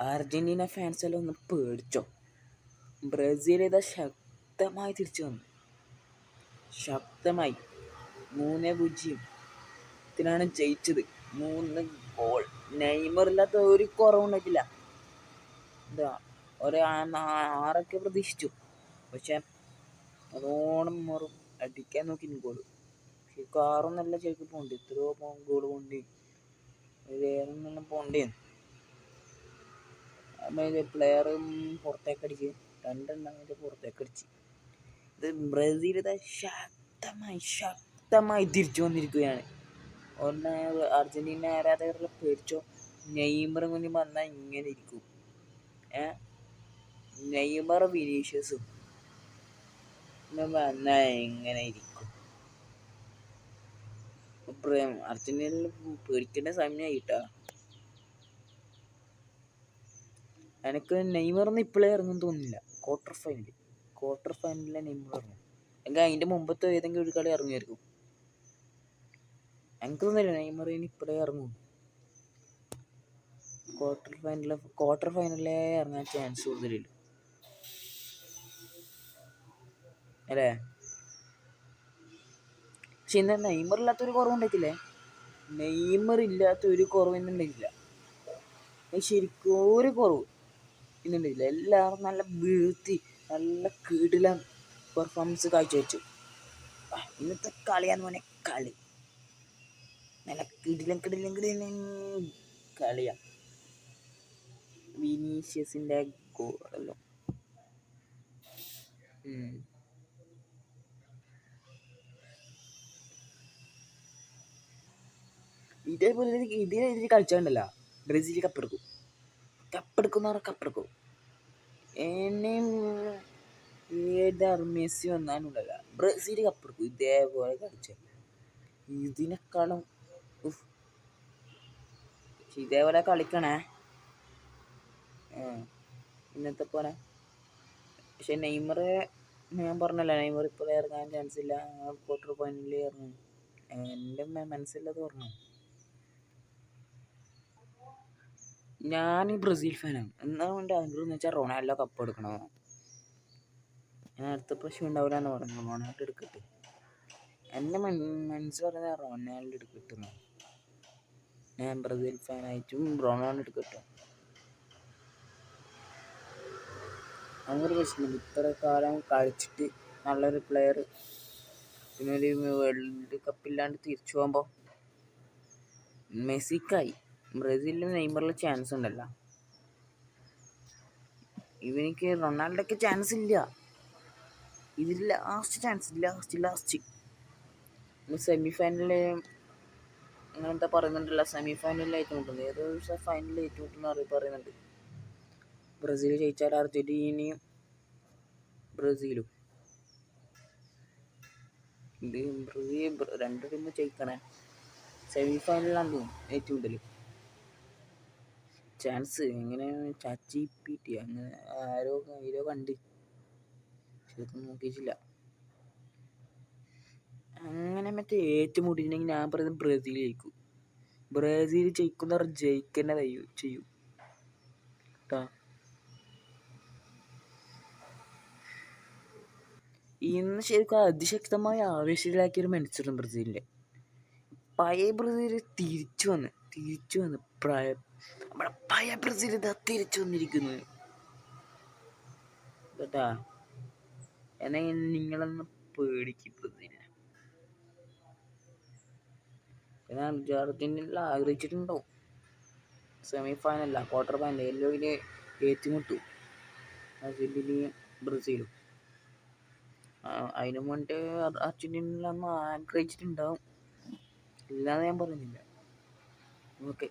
Argentina fans എല്ലാം ഒന്ന് പേടിച്ചോ. Brazil ഇതാ ശക്തമായി തിരിച്ചു വന്നു. ശക്തമായി 3-0 ജയിച്ചത്. 3 ഗോൾ. നെയ്മറില്ലാത്ത ഒരു കുറവുണ്ടായിട്ടില്ല. എന്താ ഒരു 6 പ്രതീക്ഷിച്ചു. പക്ഷെ അതോണം മാറും അടിക്കാൻ നോക്കി ഗോള്. ശരിക്കും 6 ശരിക്കും പോണ്ട്. എത്രയോ ഗോള് പോണ്ട്. വേറൊന്നും പോണ്ടേന്ന്. പ്ലെയറും പുറത്തേക്കടിച്ച് 2 പുറത്തേക്കടിച്ച്. ഇത് ബ്രസീൽ ശക്തമായി തിരിച്ചു വന്നിരിക്കുകയാണ്. ഒന്ന് അർജന്റീന ആരാധകരുടെ പേടിച്ചോ. നെയ്മർ മുന്നിൽ വന്നാൽ ഇങ്ങനെ ഇരിക്കും. നെയ്മർ വിനീഷ്യസും വന്നാൽ എങ്ങനെ ഇരിക്കും. അർജന്റീനയിൽ പേടിക്കേണ്ട സമയമായിട്ടാ. എനിക്ക് നെയ്മറിന്ന് ഇപ്പോഴേ ഇറങ്ങും തോന്നുന്നില്ല. ക്വാർട്ടർ ഫൈനലിലെ നെയ്മർ ഇറങ്ങും. എങ്കിൽ അതിൻ്റെ മുമ്പത്തെ ഏതെങ്കിലും ഒരു കളി ഇറങ്ങുമായിരിക്കും. എനിക്ക് തോന്നുന്നില്ല നെയ്മറിന് ഇപ്പോഴേ ഇറങ്ങും. ക്വാർട്ടർ ഫൈനലിലേ ഇറങ്ങാൻ ചാൻസ് കൂടുതലില്ല അല്ലേ. പക്ഷെ ഇന്ന് നെയ്മറില്ലാത്തൊരു കുറവുണ്ടായിട്ടില്ലേ. നെയ്മർ ഇല്ലാത്ത ഒരു കുറവ് ഇന്നുണ്ടായിട്ടില്ല. ശരിക്കും ഒരു കുറവ് ഇന്നുണ്ടായില്ല. എല്ലാവരും നല്ല വീഴ്ത്തി നല്ല കിടിലൻ പെർഫോമൻസ് കാഴ്ചവെച്ചു. ഇന്നത്തെ കളിയാന്ന് പറഞ്ഞാൽ കളി നല്ല കിടിലൻ കളിയാ. വിനീഷ്യസിൻ്റെ ഗോളല്ലോ. ഇതേപോലെ ഇതിനെതിരെ കളിച്ചാണ്ടല്ല ബ്രസീൽ കപ്പെടുക്കും എന്നെയും ഏതാ മെസ്സി വന്നാലുണ്ടല്ല ബ്രസീൽ കപ്പെടുക്കും. ഇതേപോലെ കളിച്ച ഇതിനെക്കാളും ഇതേപോലെ കളിക്കണേ ഇന്നത്തെ പോലെ. പക്ഷെ നെയ്മർ ഞാൻ പറഞ്ഞല്ല, നെയ്മർ ഇപ്പോൾ ഇറങ്ങാൻ ചാൻസ് ഇല്ല. ക്വാർട്ടർ ഫൈനലിൽ ഇറങ്ങും. എൻ്റെ മനസ്സിലത് പറഞ്ഞു. ഞാൻ ബ്രസീൽ ഫാനാണ്. എന്നാൽ എൻ്റെ ആഗ്രഹം എന്ന് വെച്ചാൽ റൊണാൾഡോ കപ്പ് എടുക്കണോ. ഞാൻ അടുത്ത പ്രാവശ്യം ഉണ്ടാവില്ല എന്ന് പറഞ്ഞു. റൊണാൾഡോ എടുക്കട്ടെ. എൻ്റെ മനസ്സ് പറയുന്നത് റൊണാൾഡോ എടുക്കട്ടെ. ഞാൻ ബ്രസീൽ ഫാനായിട്ടും റൊണാൾഡോ എടുക്കട്ടെ. അങ്ങനൊരു പ്രശ്നമില്ല. ഇത്ര കാലം കളിച്ചിട്ട് നല്ലൊരു പ്ലെയർ പിന്നെ ഒരു വേൾഡ് കപ്പില്ലാണ്ട് തിരിച്ചു പോകുമ്പോൾ മെസ്സിക്കായി. ബ്രസീലിന് നെയ്മറിൽ ചാൻസ് ഉണ്ടല്ലോ. ഇവനിക്ക് റൊണാൾഡോക്ക് ചാൻസ് ഇല്ല. ഇതിൽ ലാസ്റ്റ് ചാൻസ് സെമി ഫൈനലിൽ അങ്ങനെന്താ പറയുന്നുണ്ടല്ലോ. സെമി ഫൈനലിൽ ഏറ്റുമുട്ടുന്നത് ഏതൊരു ഫൈനലിൽ ഏറ്റുമുട്ടുന്ന പറയുന്നുണ്ട്. ബ്രസീൽ ജയിച്ചാൽ അർജന്റീനയും ബ്രസീലും. ഇത് ബ്രസീൽ 2 ടീം ജയിക്കണേ. സെമി ഫൈനലിലാണ് തോന്നും ഏറ്റുമുട്ടൽ. ചാൻസ് എങ്ങനെ ChatGPT അങ്ങനെ ആരോ കണ്ട് ശരിക്കും നോക്കിയിട്ടില്ല. അങ്ങനെ ഏറ്റുമുട്ടിയിട്ടുണ്ടെങ്കിൽ ഞാൻ പറയുന്നത് ബ്രസീൽ ജയിക്കും. ബ്രസീൽ ജയിക്കുന്നവർ ജയിക്കന്നെ ചെയ്യും കേട്ടോ. ഇന്ന് ശരിക്കും അതിശക്തമായ ആവേശത്തിലാക്കിയൊരു മത്സരം ബ്രസീലിൻ്റെ. പഴയ ബ്രസീൽ തിരിച്ചു വന്ന് നമ്മുടെ പഴയ ബ്രസീൽ ഇതാ തിരിച്ചു വന്നിരിക്കുന്നു കേട്ടാ. എന്നാ നിങ്ങളൊന്ന് പേടിക്കും ബ്രസീലിനെ. പിന്നെ അർജന്റീനയിൽ ആഗ്രഹിച്ചിട്ടുണ്ടാവും സെമി ഫൈനലല്ല ക്വാർട്ടർ ഫൈനൽ എല്ലോയിൽ ഏറ്റുമുട്ടും അർജന്റീനയും ബ്രസീലും. അതിനു വേണ്ടി അർജന്റീനയിലൊന്നും ആഗ്രഹിച്ചിട്ടുണ്ടാവും. ഇല്ലാന്ന് ഞാൻ പറയുന്നില്ല. ഓക്കെ.